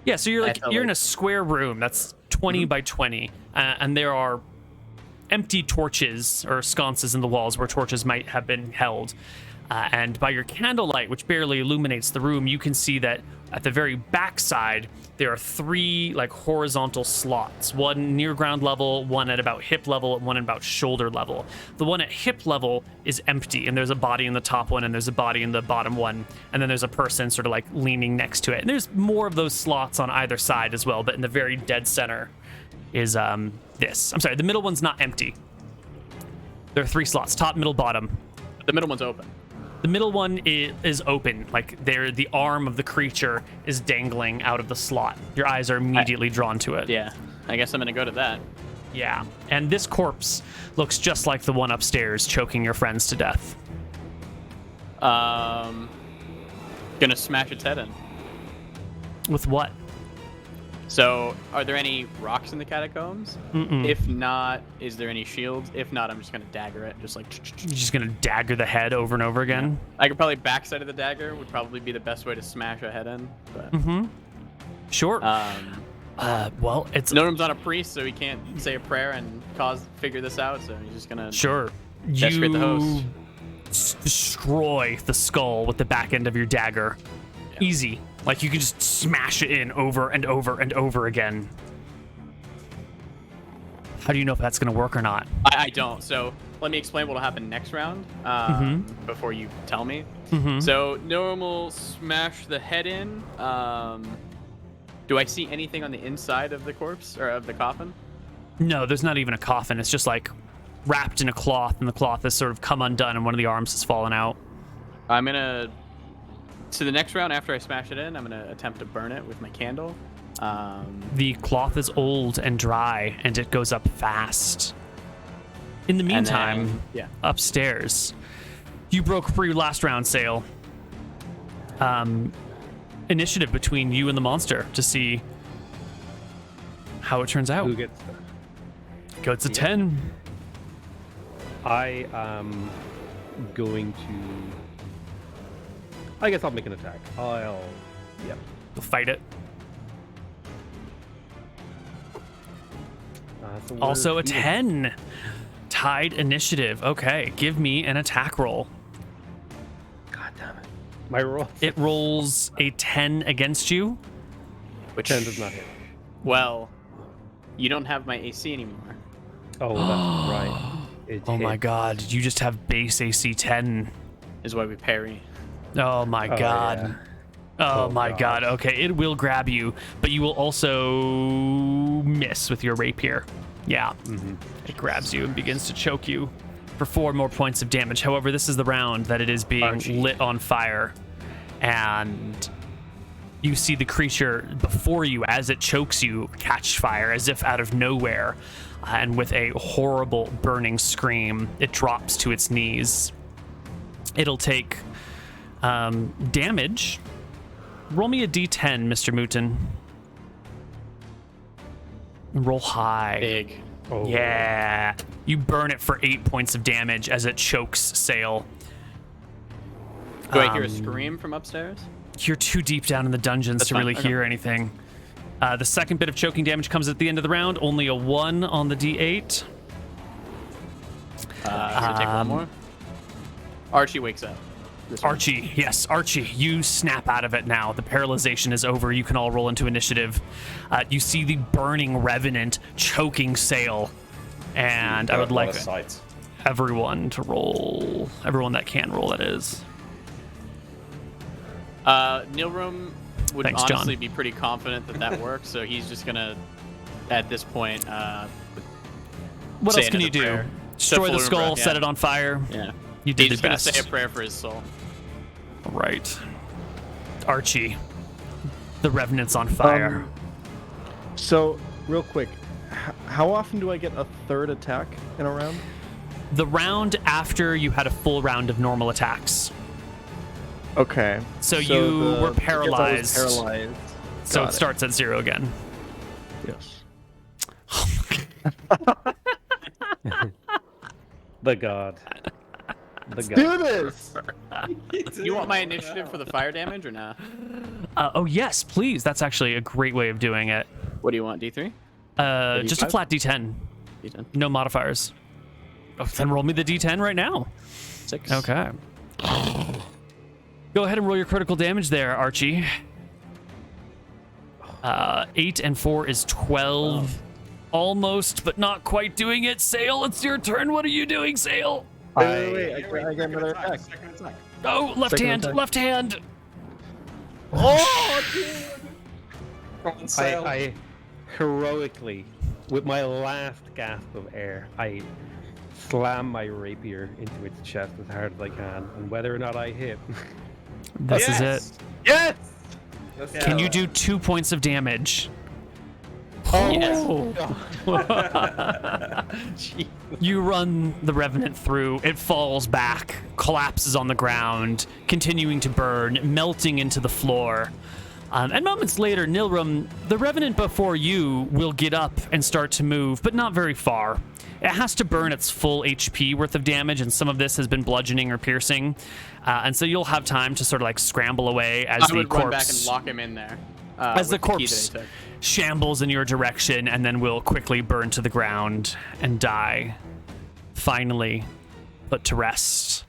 Yeah, so you're felt in like- a square room that's 20 by 20, and there are empty torches or sconces in the walls where torches might have been held. And by your candlelight, which barely illuminates the room, you can see that at the very back side, there are 3 like horizontal slots, one near ground level, one at about hip level, and one at about shoulder level. The one at hip level is empty, and there's a body in the top one, and there's a body in the bottom one, and then there's a person sort of like leaning next to it. And there's more of those slots on either side as well, but in the very dead center is this. I'm sorry, the middle one's not empty. There are 3 slots, top, middle, bottom. The middle one's open. The middle one is open, like the arm of the creature is dangling out of the slot. Your eyes are immediately drawn to it. Yeah, I guess I'm gonna go to that. Yeah, and this corpse looks just like the one upstairs choking your friends to death. Gonna smash its head in. With what? So, are there any rocks in the catacombs? Mm-mm. If not, is there any shields? If not, I'm just gonna dagger it, just like. You're just gonna dagger the head over and over again? I could probably backside of the dagger would probably be the best way to smash a head in. But Sure. Well, it's Notam's not a priest, so he can't say a prayer and figure this out. So he's just gonna sure. castrate the host. Destroy the skull with the back end of your dagger. Yeah. Easy. Like you can just smash it in over and over and over again. How do you know if that's going to work or not? I don't. So let me explain what will happen next round before you tell me. So normal smash the head in. Do I see anything on the inside of the corpse or of the coffin? No, there's not even a coffin. It's just like wrapped in a cloth, and the cloth has sort of come undone and one of the arms has fallen out. I'm going to... So the next round, after I smash it in, I'm going to attempt to burn it with my candle. The cloth is old and dry, and it goes up fast. In the meantime, upstairs, you broke free last round, Sale. Initiative between you and the monster to see how it turns out. Who gets that? Go to 10. I am going to... I guess I'll make an attack. I'll Fight it. So we're Also a even. 10. Tied initiative. Okay, give me an attack roll. God damn it. My roll. It rolls a 10 against you. Which 10 does not hit. Well, you don't have my AC anymore. Oh, that's right. It Oh my hit. god, you just have base AC 10. Is why we parry. Oh my god. yeah. Oh, Oh, my god. gosh. Okay, it will grab you, but you will also miss with your rapier. Yeah. It grabs you and begins to choke you for 4 more points of damage. However, this is the round that it is being Archie. lit on fire. And you see the creature before you, as it chokes you, catch fire as if out of nowhere. And with a horrible burning scream, it drops to its knees. It'll take damage. Roll me a d10, MrMouton. Roll high. Big. Oh. Yeah. You burn it for 8 points of damage as it chokes Sale. Do I hear a scream from upstairs? You're too deep down in the dungeons That's to fine, really okay. hear anything. The second bit of choking damage comes at the end of the round. Only a 1 on the d8. Should I take one more? Archie wakes up. This one. Archie, yes, Archie, you snap out of it now. The paralyzation is over. You can all roll into initiative. You see the burning revenant choking Sale. And I would like everyone to roll. Everyone that can roll, that is. Nilrum would Thanks, John. honestly be pretty confident that works, so he's just gonna, at this point, What say else can you another do? prayer. Destroy the Full skull, breath, set yeah. it on fire. Yeah. You did He's your just gonna best. say a prayer for his soul. Right. Archie, the revenant's on fire. So, real quick, how often do I get a third attack in a round? The round after you had a full round of normal attacks. Okay. So you were paralyzed. Paralyzed. So Got it starts at 0 again. Yes. The god. The god. Do this. You want my initiative for the fire damage or not? Oh, yes, please. That's actually a great way of doing it. What do you want, D3? Just a D5? flat D10. D10. No modifiers. Oh, then roll me the D10 right now. 6. Okay. Go ahead and roll your critical damage there, Archie. 8 and 4 is 12. Almost, but not quite doing it. Sail, it's your turn. What are you doing, Sail? Wait, I got another attack. Second attack. Oh, left Second hand, attack. left hand. Oh, dude! I heroically, with my last gasp of air, I slam my rapier into its chest as hard as I can, and whether or not I hit. This is it. Yes! Can you do 2 points of damage? Oh, Yes. Jeez. You run the revenant through. It falls back, collapses on the ground, continuing to burn, melting into the floor. And moments later, Nilrum, the revenant before you will get up and start to move, but not very far. It has to burn its full HP worth of damage, and some of this has been bludgeoning or piercing. And so you'll have time to sort of like scramble away as I the would run back and corpse, lock him in there. as the with key corpse that I took. shambles in your direction, and then will quickly burn to the ground and die. Finally, put to rest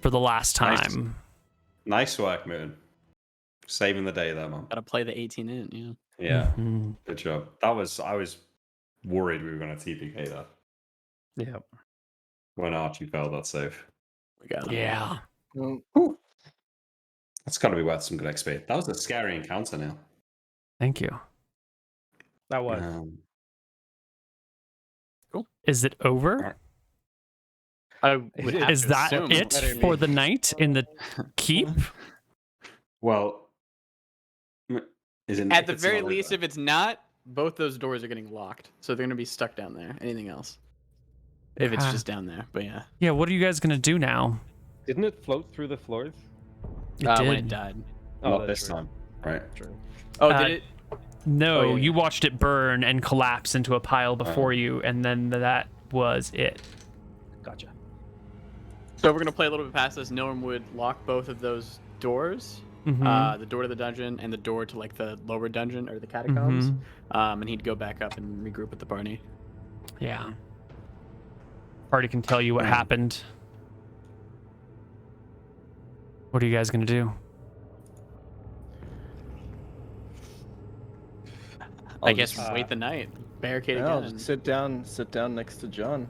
for the last time. Nice work, Moon. Saving the day there, man. Gotta play the 18 in, yeah. Yeah, Mhm. good job. I was worried we were going to TPK that Yeah. when Archie failed that save. We got him. Yeah. That's got to be worth some good XP. That was a scary encounter, Neal. Thank you. That was. Is it over? I would have Is to that assume. it better for be. the night in the keep? Well, is it At if the it's very not least, over? if it's not, both those doors are getting locked. So they're gonna be stuck down there. Anything else? If it's Ah. just down there. But yeah. Yeah, what are you guys gonna do now? Didn't it float through the floors? It When did. it died. Not that's this true. time, right? True. Oh, Uh, did it? No, Oh, yeah, you yeah. watched it burn and collapse into a pile before you, and then that was it. Gotcha. So we're gonna play a little bit past this. Nilram would lock both of those doors. Mhm. The door to the dungeon and the door to like the lower dungeon or the catacombs. Mhm. And he'd go back up and regroup with the party. Yeah. Party can tell you what happened. What are you guys gonna do? I guess just- wait the night, barricade I'll again. just sit down next to John,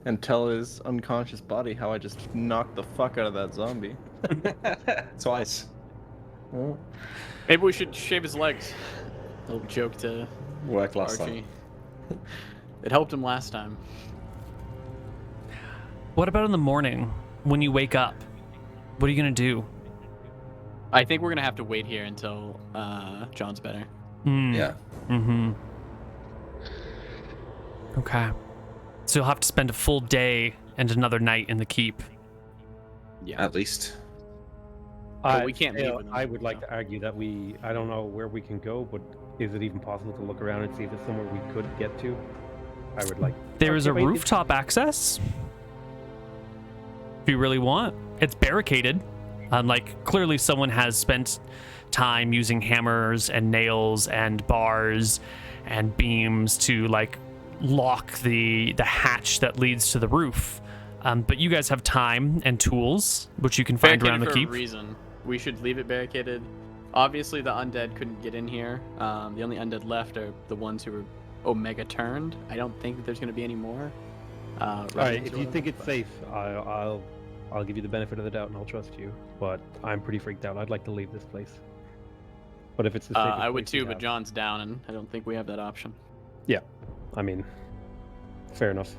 and tell his unconscious body how I just knocked the fuck out of that zombie. Twice. Oh. Maybe we should shave his legs. Little joke to Worked last Archie. time. It helped him last time. What about in the morning when you wake up? What are you gonna do? I think we're gonna have to wait here until John's better. Yeah. Mm-hmm. Okay. So you'll have to spend a full day and another night in the keep. Yeah. At least. But we can't leave you know, with them, I would like so. to argue that I don't know where we can go, but is it even possible to look around and see if it's somewhere we could get to? I would like. There is a Wait, rooftop access. If you really want. It's barricaded. Like, clearly someone has spent time using hammers and nails and bars and beams to, like, lock the hatch that leads to the roof. But you guys have time and tools, which you can find around the for keep. a reason. We should leave it barricaded. Obviously, the undead couldn't get in here. The only undead left are the ones who were Omega turned. I don't think that there's going to be any more. All right, if you think it's safe, I'll give you the benefit of the doubt and I'll trust you. But I'm pretty freaked out. I'd like to leave this place. But if it's the safest I would place we too, but have- John's down, and I don't think we have that option. Yeah, I mean, fair enough.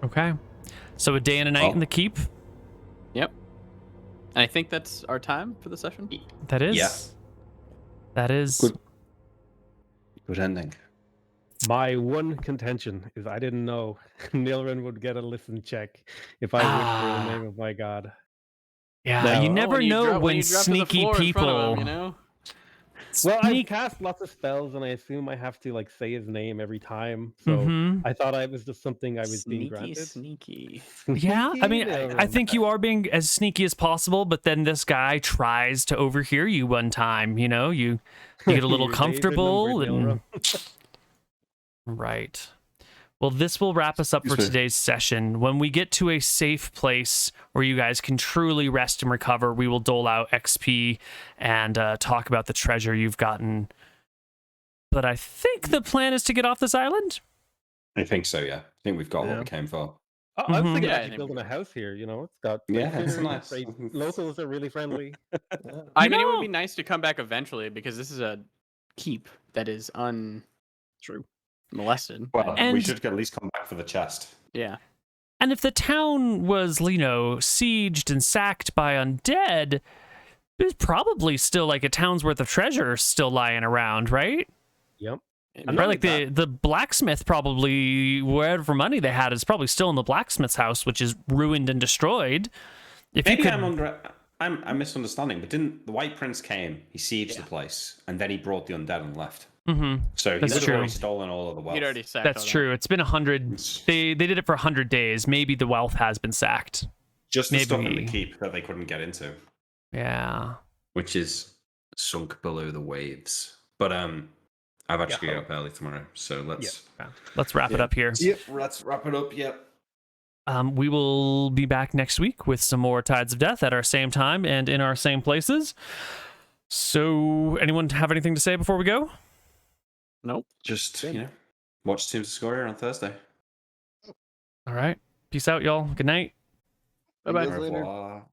Okay. So a day and a night Oh. in the keep? Yep. And I think that's our time for the session. That is. Yeah. That is. Good. Good ending. My one contention is I didn't know Nilren would get a listen check if I whisper the name of my god. Yeah, No. you Oh, never know when you drop to the sneaky floor in front of people. him, you know? Well, I've Sneak- cast lots of spells, and I assume I have to like say his name every time. So Mhm. I thought it was just something I was being Sneaky, granted. sneaky. Yeah, I mean, Sneaky I Nilren. think you are being as sneaky as possible, but then this guy tries to overhear you one time. You know, you get a little Your days are comfortable numbered, and Nilren. right. Well, this will wrap us up for Excuse me. today's session. When we get to a safe place where you guys can truly rest and recover, we will dole out XP and talk about the treasure you've gotten. But I think the plan is to get off this island. I think so, yeah. I think we've got what Yeah. we came for. I was thinking Yeah, I actually think building a house here. You know, it's got Yeah, it's very nice. Locals are really friendly. Yeah. I mean, it would No. be nice to come back eventually because this is a keep that is True. unmolested. Well, we And- should at least come back for the chest. Yeah. And if the town was, sieged and sacked by undead, there's probably still like a town's worth of treasure still lying around, right? Yep. And Right, like the blacksmith probably, wherever money they had, is probably still in the blacksmith's house, which is ruined and destroyed. If Maybe you could, I'm misunderstanding, but didn't the White Prince came, he sieged the place, and then he brought the undead and left. Mhm. So That's he's true. already stolen all of the wealth. he'd already sacked That's all that. true. It's been 100. They did it for 100 days. Maybe the wealth has been sacked. Just the stuff in maybe- the keep that they couldn't get into, Yeah. which is sunk below the waves. But I've actually got up early tomorrow, so let's Let's wrap it up here. Yep, let's wrap it up. Yep. We will be back next week with some more Tides of Death at our same time and in our same places. So, anyone have anything to say before we go? Nope. Just watch Teams of Scoria on Thursday. All right. Peace out, y'all. Good night. Bye-bye. See you guys later. Au revoir.